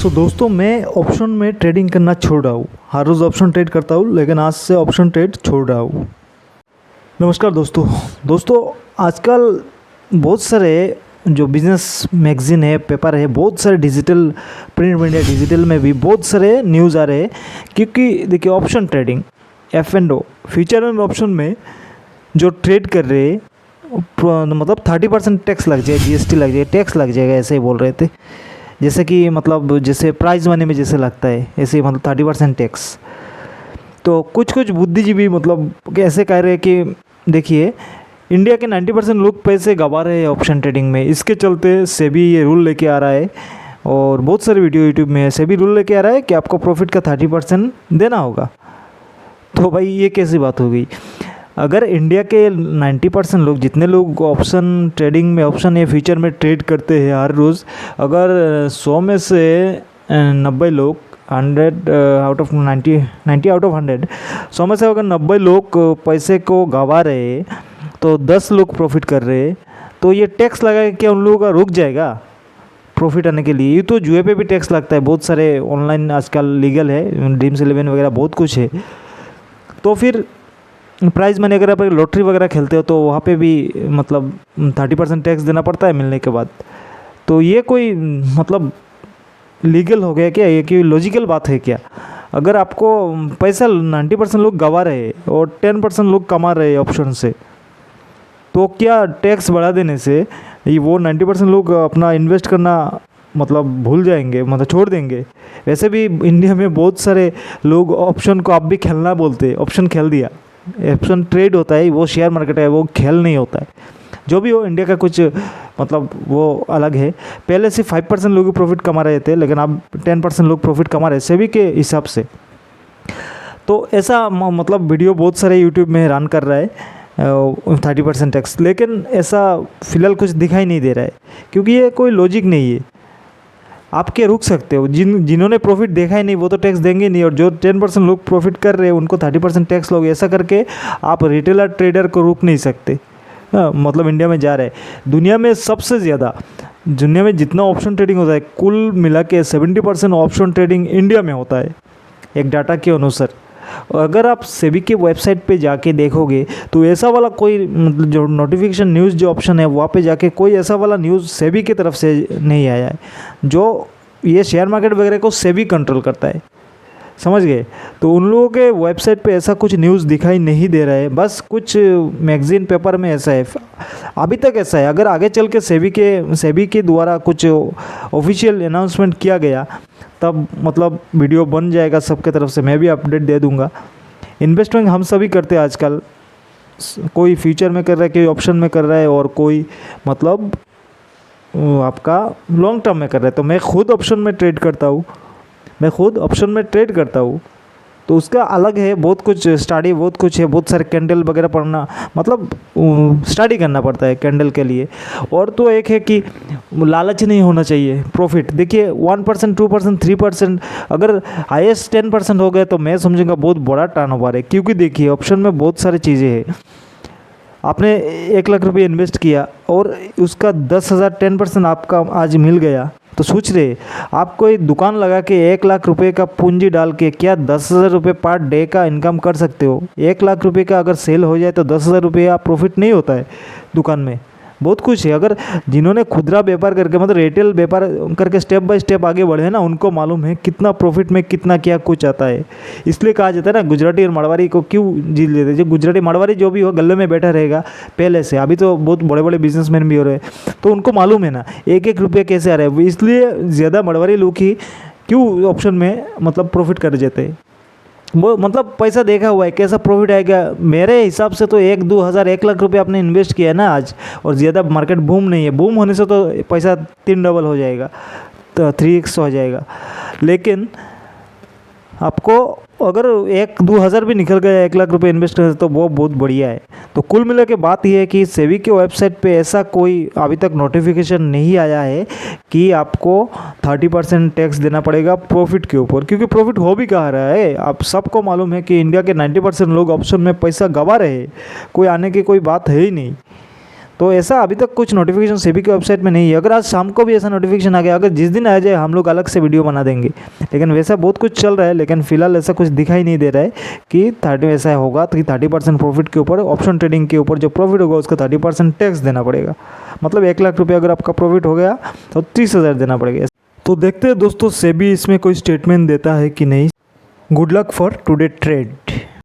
दोस्तों मैं ऑप्शन में ट्रेडिंग करना छोड़ रहा हूँ। हर रोज़ ऑप्शन ट्रेड करता हूँ लेकिन आज से ऑप्शन ट्रेड छोड़ रहा हूँ। नमस्कार दोस्तों आजकल बहुत सारे जो बिज़नेस मैगज़ीन है, पेपर है, बहुत सारे डिजिटल प्रिंट मीडिया डिजिटल में भी बहुत सारे न्यूज़ आ रहे हैं। क्योंकि देखिए option trading F&O future and option में जो ट्रेड कर रहे हैं मतलब 30% टैक्स लग जाए, GST लग जाए, टैक्स लग जाएगा, ऐसे ही बोल रहे थे। जैसे कि मतलब जैसे प्राइज मनी में जैसे लगता है ऐसे मतलब 30% टैक्स। तो कुछ बुद्धिजीवी मतलब ऐसे कह रहे हैं कि देखिए इंडिया के 90% लोग पैसे गंवा रहे हैं ऑप्शन ट्रेडिंग में। इसके चलते सेबी ये रूल लेके आ रहा है और बहुत सारे वीडियो यूट्यूब में सेबी रूल लेके आ रहा है कि आपको प्रॉफिट का 30% देना होगा। तो भाई ये कैसी बात हो गई? अगर इंडिया के 90% लोग, जितने लोग ऑप्शन ट्रेडिंग में, ऑप्शन या फ्यूचर में ट्रेड करते हैं हर रोज़, अगर 100 में से 90 लोग 100 आउट ऑफ 90 आउट ऑफ 100 100 में से अगर 90 लोग पैसे को गंवा रहे तो 10 लोग प्रॉफिट कर रहे, तो ये टैक्स लगा के उन लोगों का रुक जाएगा प्रॉफिट आने के लिए। ये तो जुए पे भी टैक्स लगता है, बहुत सारे ऑनलाइन आजकल लीगल है, ड्रीम्स 11 वगैरह बहुत कुछ है। तो फिर प्राइज़ मनी अगर आप लॉटरी वगैरह खेलते हो तो वहाँ पे भी मतलब 30% टैक्स देना पड़ता है मिलने के बाद। तो ये कोई मतलब लीगल हो गया क्या? ये कोई लॉजिकल बात है क्या? अगर आपको पैसा 90% लोग गंवा रहे और 10% लोग कमा रहे ऑप्शन से, तो क्या टैक्स बढ़ा देने से ये वो 90% लोग अपना इन्वेस्ट करना मतलब भूल जाएंगे, मतलब छोड़ देंगे? वैसे भी इंडिया में बहुत सारे लोग ऑप्शन को आप भी खेलना बोलते हैं, ऑप्शन खेल दिया। ऑप्शन ट्रेड होता है, वो शेयर मार्केट है, वो खेल नहीं होता है। जो भी हो, इंडिया का कुछ मतलब वो अलग है। पहले सिर्फ 5% लोग प्रॉफिट कमा रहे थे, लेकिन अब 10% लोग प्रॉफिट कमा रहे सेबी के हिसाब से। तो ऐसा मतलब वीडियो बहुत सारे यूट्यूब में रन कर रहा है 30% टैक्स, लेकिन ऐसा फिलहाल कुछ दिखाई नहीं दे रहा है क्योंकि ये कोई लॉजिक नहीं है। आप क्या रुक सकते हो? जिन्होंने प्रॉफिट देखा ही नहीं वो तो टैक्स देंगे नहीं, और जो 10% लोग प्रॉफिट कर रहे हैं उनको 30% टैक्स लोगे। ऐसा करके आप रिटेलर ट्रेडर को रोक नहीं सकते। मतलब इंडिया में जा रहा है, दुनिया में सबसे ज़्यादा, दुनिया में जितना ऑप्शन ट्रेडिंग होता है कुल मिला के 70% ऑप्शन ट्रेडिंग इंडिया में होता है, एक डाटा के अनुसार। अगर आप सेबी के वेबसाइट पे जाके देखोगे तो ऐसा वाला कोई मतलब जो नोटिफिकेशन न्यूज़ जो ऑप्शन है वहाँ पे जाके कोई ऐसा वाला न्यूज़ सेबी की तरफ से नहीं आया है। जो ये शेयर मार्केट वगैरह को सेबी कंट्रोल करता है, समझ गए? तो उन लोगों के वेबसाइट पे ऐसा कुछ न्यूज़ दिखाई नहीं दे रहा है, बस कुछ मैगज़ीन पेपर में ऐसा है, अभी तक ऐसा है। अगर आगे चल के सेबी के द्वारा कुछ ऑफिशियल अनाउंसमेंट किया गया तब मतलब वीडियो बन जाएगा सबके तरफ से, मैं भी अपडेट दे दूंगा। इन्वेस्टमेंट हम सभी करते हैं आजकल, कोई फ्यूचर में कर रहा है, कोई ऑप्शन में कर रहा है और कोई मतलब आपका लॉन्ग टर्म में कर रहा है। तो मैं खुद ऑप्शन में ट्रेड करता हूँ, तो उसका अलग है। बहुत कुछ स्टडी, बहुत कुछ है, बहुत सारे कैंडल वगैरह पढ़ना, मतलब स्टडी करना पड़ता है कैंडल के लिए। और तो एक है कि लालच नहीं होना चाहिए प्रॉफिट। देखिए 1%, 2%, 3%, अगर हाईएस्ट 10% हो गए तो मैं समझूंगा बहुत बड़ा टर्नओवर है। क्योंकि देखिए ऑप्शन में बहुत सारी चीज़ें हैं। आपने 1 लाख रुपये इन्वेस्ट किया और उसका 10,000 10% आपका आज मिल गया, तो सोच रहे आप कोई दुकान लगा के 1 लाख रुपए का पूंजी डाल के क्या 10,000 रुपये पर डे का इनकम कर सकते हो? 1 लाख रुपए का अगर सेल हो जाए तो 10,000 रुपये प्रॉफिट नहीं होता है दुकान में। बहुत कुछ है। अगर जिन्होंने खुदरा व्यापार करके मतलब रिटेल व्यापार करके स्टेप बाय स्टेप आगे बढ़े ना, उनको मालूम है कितना प्रॉफिट में कितना क्या कुछ आता है। इसलिए कहा जाता है ना, गुजराती और मारवाड़ी को क्यों जीत लेते हैं? जो गुजराती मारवाड़ी जो भी हो गले में बैठा रहेगा पहले से, अभी तो बहुत बड़े बड़े बिजनेसमैन भी हो रहे हैं, तो उनको मालूम है ना 1-1 रुपये कैसे आ रहा है। इसलिए ज़्यादा मारवाड़ी लोग ही क्यों ऑप्शन में मतलब प्रॉफिट कर जाते हैं। वो मतलब पैसा देखा हुआ है कैसा प्रॉफिट आएगा। मेरे हिसाब से तो 1-2 हज़ार 1 लाख रुपए आपने इन्वेस्ट किया है ना आज, और ज़्यादा मार्केट बूम नहीं है, बूम होने से तो पैसा 3 डबल हो जाएगा, तो 3x हो जाएगा। लेकिन आपको अगर 1-2 हज़ार भी निकल गया 1 लाख रुपए इन्वेस्ट करें तो वो बहुत बढ़िया है। तो कुल मिला के बात यह है कि सेबी के वेबसाइट पे ऐसा कोई अभी तक नोटिफिकेशन नहीं आया है कि आपको 30% टैक्स देना पड़ेगा प्रॉफिट के ऊपर, क्योंकि प्रॉफिट हो भी कहाँ रहा है। आप सबको मालूम है कि इंडिया के 90% लोग ऑप्शन में पैसा गंवा रहे हैं, कोई आने की कोई बात है ही नहीं। तो ऐसा अभी तक कुछ नोटिफिकेशन सेबी की वेबसाइट में नहीं है। अगर आज शाम को भी ऐसा नोटिफिकेशन आ गया, अगर जिस दिन आ जाए हम लोग अलग से वीडियो बना देंगे। लेकिन वैसा बहुत कुछ चल रहा है, लेकिन फिलहाल ऐसा कुछ दिखाई नहीं दे रहा है कि 30 ऐसा होगा कि 30% प्रॉफिट के ऊपर, ऑप्शन ट्रेडिंग के ऊपर जो प्रॉफिट होगा उसका 30% टैक्स देना पड़ेगा। मतलब 1 लाख रुपये अगर आपका प्रॉफिट हो गया तो 30,000 देना पड़ेगा। तो देखते हैं दोस्तों सेबी इसमें कोई स्टेटमेंट देता है कि नहीं। Good luck for today trade.